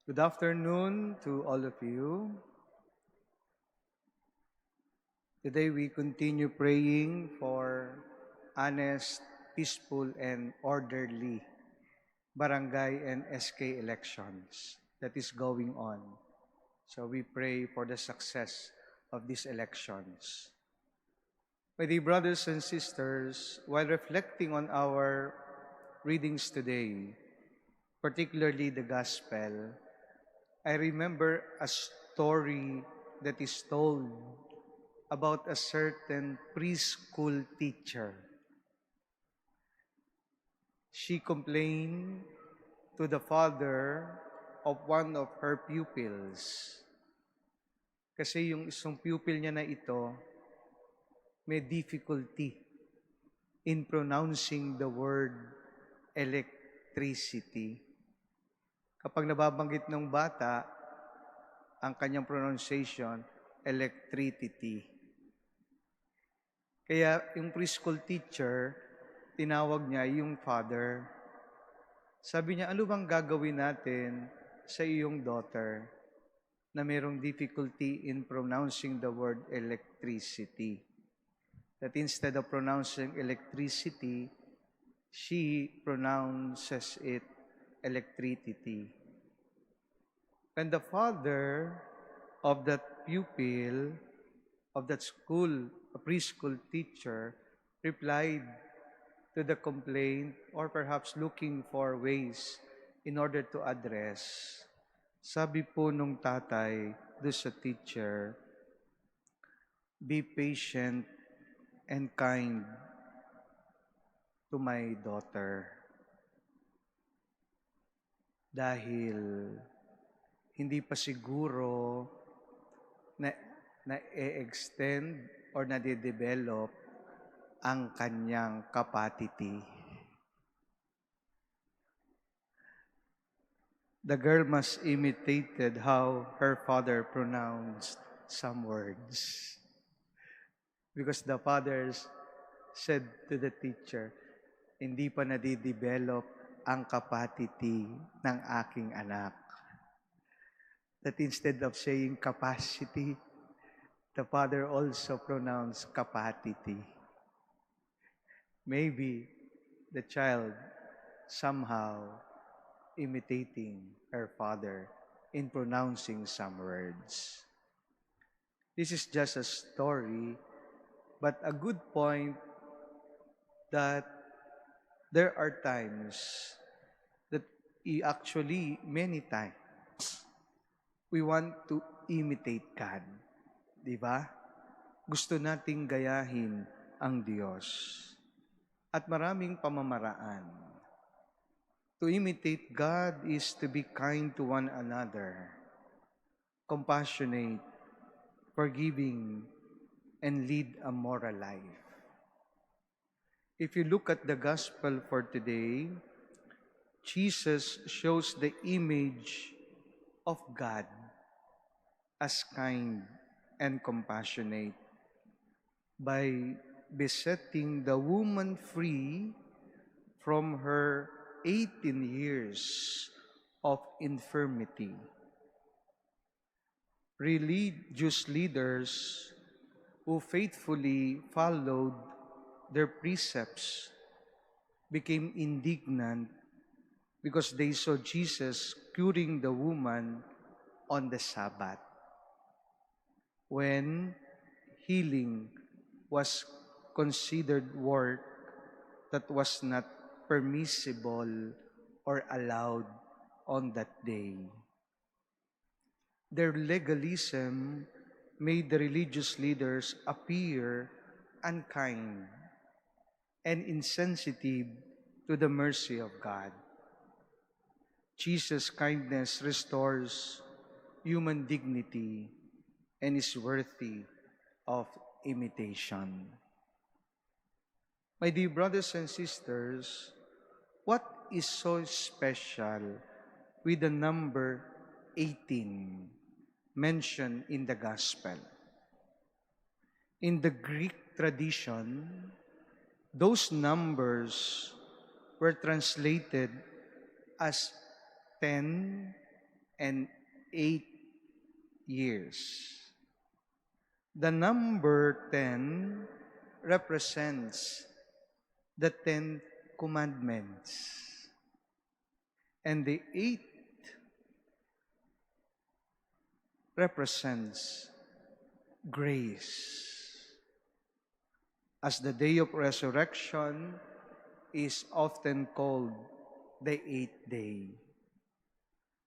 Good afternoon to all of you. Today we continue praying for honest, peaceful, and orderly barangay and SK elections that is going on. So we pray for the success of these elections. My dear brothers and sisters, while reflecting on our readings today, particularly the Gospel, I remember a story that is told about a certain preschool teacher. She complained to the father of one of her pupils. Kasi yung isang pupil niya na ito may difficulty in pronouncing the word electricity. Kapag nababanggit ng bata, ang kanyang pronunciation, electricity. Kaya yung preschool teacher, tinawag niya yung father. Sabi niya, ano bang gagawin natin sa iyong daughter na mayroong difficulty in pronouncing the word electricity? That instead of pronouncing electricity, she pronounces it electricity. And the father of that pupil, of that school, a preschool teacher, replied to the complaint or perhaps looking for ways in order to address. Sabi po nung tatay do sa teacher, be patient and kind to my daughter. Dahil hindi pa siguro na-extend or na-develop ang kanyang capacity. The girl must imitated how her father pronounced some words. Because the fathers said to the teacher, hindi pa nadidevelop ang capacity ng aking anak. That instead of saying capacity, the father also pronounced capacity. Maybe the child somehow imitating her father in pronouncing some words. This is just a story, but a good point that there are times that actually many times we want to imitate God. Di ba? Gusto nating gayahin ang Diyos. At maraming pamamaraan. To imitate God is to be kind to one another, compassionate, forgiving, and lead a moral life. If you look at the gospel for today, Jesus shows the image of God as kind and compassionate by besetting the woman free from her 18 years of infirmity. Religious leaders who faithfully followed their precepts became indignant because they saw Jesus curing the woman on the Sabbath, when healing was considered work that was not permissible or allowed on that day. Their legalism made the religious leaders appear unkind and insensitive to the mercy of God. Jesus' kindness restores human dignity and is worthy of imitation. My dear brothers and sisters, what is so special with the number 18 mentioned in the Gospel? In the Greek tradition, those numbers were translated as 10 and 8 years. The number 10 represents the 10 commandments. And the 8 represents grace. As the day of resurrection is often called the 8th day.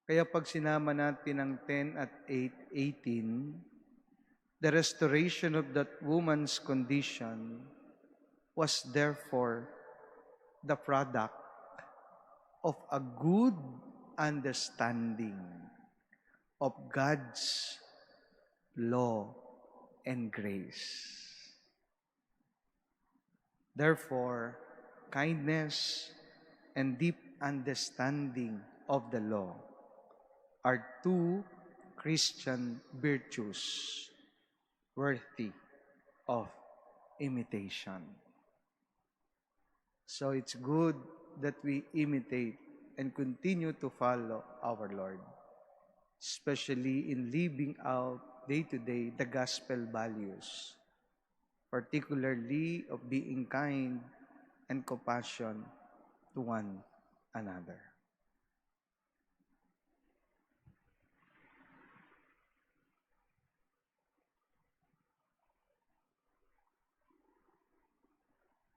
Kaya pag sinama natin ang 10 at 8, 18, the restoration of that woman's condition was therefore the product of a good understanding of God's law and grace. Therefore, kindness and deep understanding of the law are two Christian virtues worthy of imitation. So it's good that we imitate and continue to follow our Lord, especially in living out day-to-day the gospel values, particularly of being kind and compassion to one another.